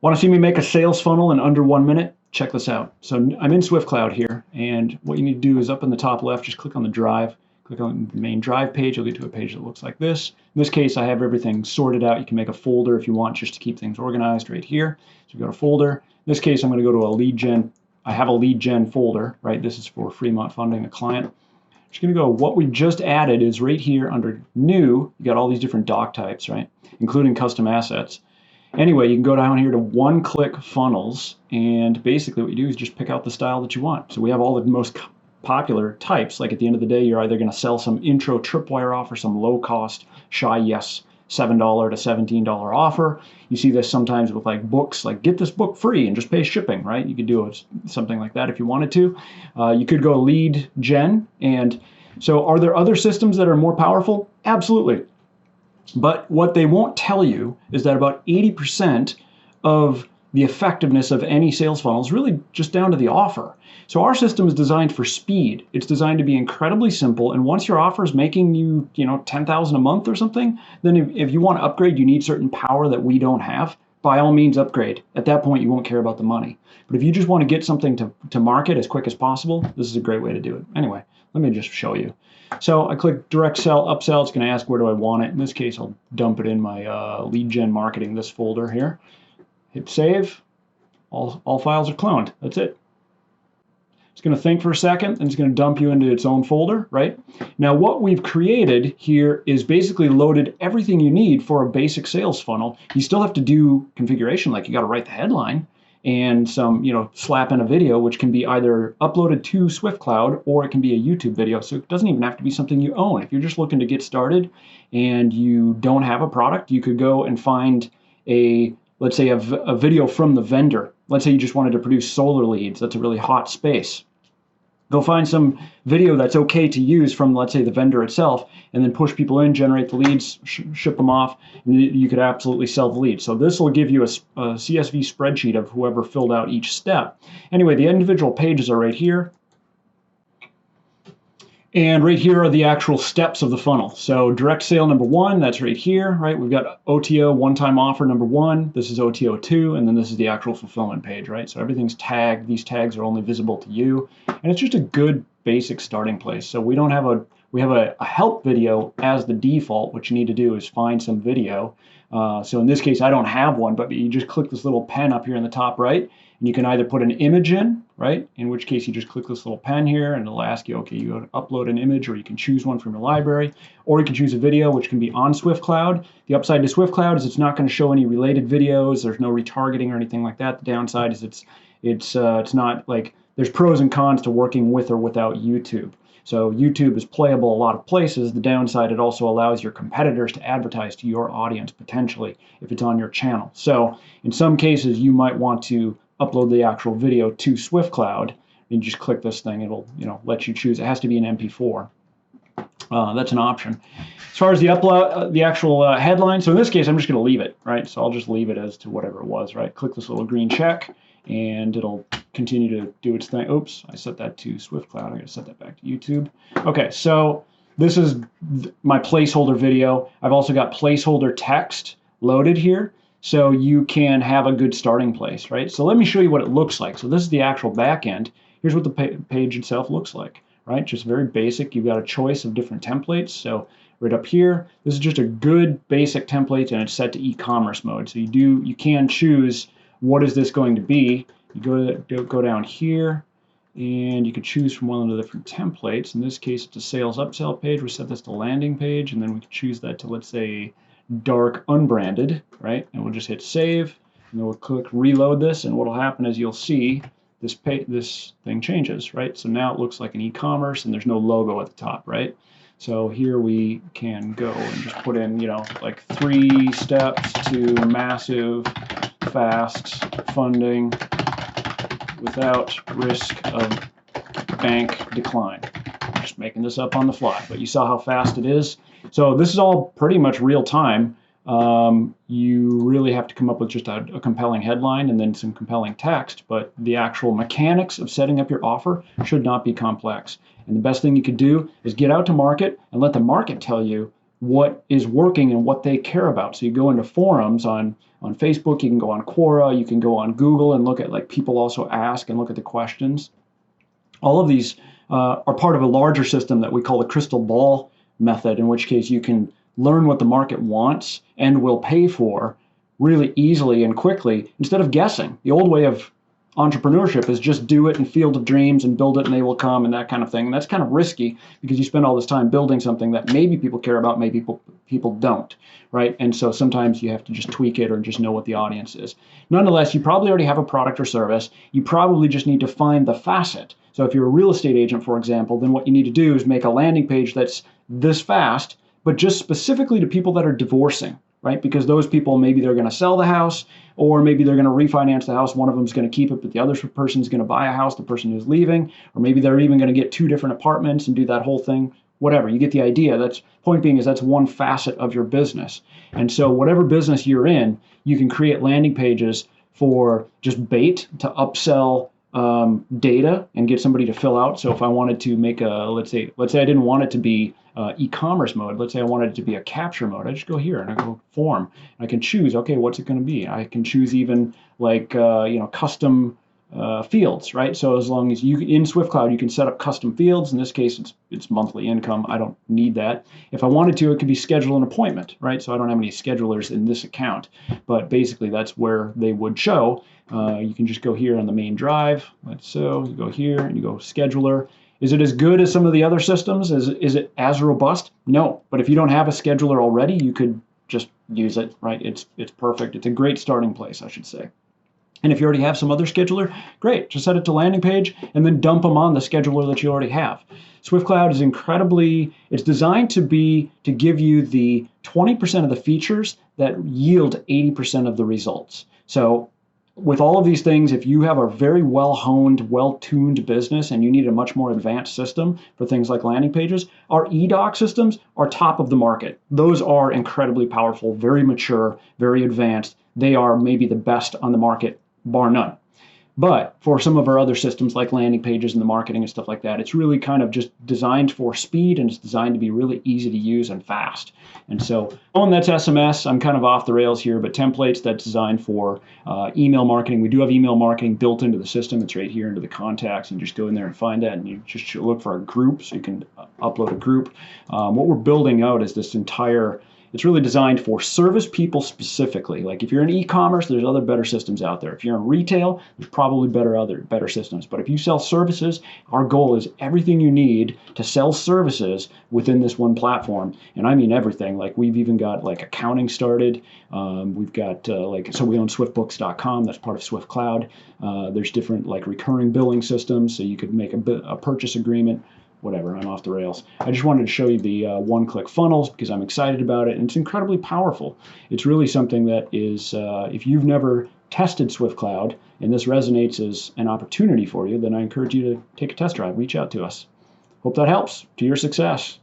Want to see me make a sales funnel in under 1 minute? Check this out. So I'm in SwiftCloud here, and what you need to do is up in the top left, just click on the drive, click on the main drive page. You'll get to a page that looks like this. In this case, I have everything sorted out. You can make a folder if you want, just to keep things organized right here. So go to folder. In this case, I'm going to go to a lead gen. I have a lead gen folder, right? This is for Fremont funding a client. Just going to go, what we just added is right here under new. You got all these different doc types, right? Including custom assets. Anyway, you can go down here to one-click funnels, and basically what you do is just pick out the style that you want. So we have all the most popular types. Like at the end of the day, you're either going to sell some intro tripwire offer, some low-cost shy yes $7 to $17 offer. You see this sometimes with like books, like get this book free and just pay shipping, right? You could do something like that if you wanted to. You could go lead gen. And so are there other systems that are more powerful? Absolutely. But what they won't tell you is that about 80% of the effectiveness of any sales funnel is really just down to the offer. So our system is designed for speed. It's designed to be incredibly simple. And once your offer is making you, $10,000 a month or something, then if you want to upgrade, you need certain power that we don't have. By all means, upgrade. At that point, you won't care about the money. But if you just want to get something to market as quick as possible, this is a great way to do it. Anyway, let me just show you. So I click direct sell, upsell. It's going to ask where do I want it. In this case, I'll dump it in my lead gen marketing, this folder here. Hit save. All files are cloned. That's it. It's going to think for a second, and it's going to dump you into its own folder, right? Now, what we've created here is basically loaded everything you need for a basic sales funnel. You still have to do configuration, like you got to write the headline and some, slap in a video, which can be either uploaded to SwiftCloud or it can be a YouTube video. So it doesn't even have to be something you own. If you're just looking to get started and you don't have a product, you could go and find let's say a video from the vendor. Let's say you just wanted to produce solar leads. That's a really hot space. Go find some video that's okay to use from, let's say, the vendor itself, and then push people in, generate the leads, ship them off, and you could absolutely sell the leads. So this will give you a CSV spreadsheet of whoever filled out each step. Anyway, the individual pages are right here. And right here are the actual steps of the funnel. So direct sale number 1, that's right here, right? We've got OTO, one-time offer number 1. This is OTO 2, and then this is the actual fulfillment page, right? So everything's tagged. These tags are only visible to you. And it's just a good basic starting place. So we have a help video as the default. What you need to do is find some video. So in this case, I don't have one, but you just click this little pen up here in the top right, and you can either put an image in, right? In which case you just click this little pen here and it'll ask you, okay, you go to upload an image, or you can choose one from your library, or you can choose a video, which can be on SwiftCloud. The upside to SwiftCloud is it's not going to show any related videos. There's no retargeting or anything like that. The downside is it's not like, there's pros and cons to working with or without YouTube. So YouTube is playable a lot of places. The downside, it also allows your competitors to advertise to your audience potentially if it's on your channel. So in some cases, you might want to upload the actual video to SwiftCloud. You just click this thing. It'll let you choose. It has to be an MP4. That's an option. As far as the upload, the actual headline. So in this case, I'm just going to leave it, right? So I'll just leave it as to whatever it was, right? Click this little green check, and it'll continue to do its thing. Oops, I set that to SwiftCloud. I got to set that back to YouTube. Okay, so this is my placeholder video. I've also got placeholder text loaded here, so you can have a good starting place, right? So let me show you what it looks like. So this is the actual back end. Here's what the page itself looks like, right? Just very basic. You've got a choice of different templates. So right up here, this is just a good basic template, and it's set to e-commerce mode. So you can choose what is this going to be. You go down here, and you can choose from one of the different templates. In this case, it's a sales upsell page. We set this to landing page, and then we can choose that to, let's say, dark unbranded, right? And we'll just hit save, and then we'll click reload this, and what will happen is you'll see this thing changes, right? So now it looks like an e-commerce, and there's no logo at the top, right? So here we can go and just put in, like 3 steps to massive, fast funding without risk of bank decline. I'm just making this up on the fly, but you saw how fast it is. So this is all pretty much real time. You really have to come up with just a compelling headline and then some compelling text, but the actual mechanics of setting up your offer should not be complex. And the best thing you could do is get out to market and let the market tell you what is working and what they care about. So you go into forums on Facebook, you can go on Quora, you can go on Google and look at like people also ask and look at the questions. All of these are part of a larger system that we call the crystal ball method, in which case you can learn what the market wants and will pay for really easily and quickly instead of guessing. The old way of entrepreneurship is just do it and field of dreams and build it and they will come and that kind of thing. And that's kind of risky because you spend all this time building something that maybe people care about, maybe people don't, right? And so sometimes you have to just tweak it or just know what the audience is. Nonetheless, you probably already have a product or service. You probably just need to find the facet. So if you're a real estate agent, for example, then what you need to do is make a landing page that's this fast, but just specifically to people that are divorcing, right? Because those people, maybe they're going to sell the house, or maybe they're going to refinance the house. One of them is going to keep it, but the other person is going to buy a house, the person who's leaving, or maybe they're even going to get 2 different apartments and do that whole thing. Whatever, you get the idea. That's point being is that's one facet of your business. And so whatever business you're in, you can create landing pages for just bait to upsell data and get somebody to fill out. So if I wanted to make a, let's say I didn't want it to be e-commerce mode. Let's say I wanted it to be a capture mode. I just go here and I go form. I can choose, okay, what's it going to be? I can choose even like, custom fields, right? So as long as you, in SwiftCloud, you can set up custom fields. In this case, it's monthly income. I don't need that. If I wanted to, it could be schedule an appointment, right? So I don't have any schedulers in this account, but basically that's where they would show. You can just go here on the main drive. So you go here and you go scheduler. Is it as good as some of the other systems? Is it as robust? No, but if you don't have a scheduler already, you could just use it, right? It's perfect. It's a great starting place, I should say. And if you already have some other scheduler, great. Just set it to landing page and then dump them on the scheduler that you already have. SwiftCloud is it's designed to give you the 20% of the features that yield 80% of the results. So with all of these things, if you have a very well-honed, well-tuned business and you need a much more advanced system for things like landing pages, our eDoc systems are top of the market. Those are incredibly powerful, very mature, very advanced. They are maybe the best on the market, bar none. But for some of our other systems like landing pages and the marketing and stuff like that, it's really kind of just designed for speed and it's designed to be really easy to use and fast. And so, that's SMS. I'm kind of off the rails here, but templates, that's designed for email marketing. We do have email marketing built into the system. It's right here into the contacts, and just go in there and find that, and you just look for a group, so you can upload a group. What we're building out is this entire It's really designed for service people specifically. Like if you're in e-commerce, there's other better systems out there. If you're in retail, there's probably better systems. But if you sell services, our goal is everything you need to sell services within this one platform. And I mean everything. Like we've even got like accounting started. We've got so we own SwiftBooks.com. That's part of SwiftCloud. There's different like recurring billing systems. So you could make a purchase agreement. Whatever, I'm off the rails. I just wanted to show you the one-click funnels because I'm excited about it, and it's incredibly powerful. It's really something that is, if you've never tested SwiftCloud and this resonates as an opportunity for you, then I encourage you to take a test drive, reach out to us. Hope that helps to your success.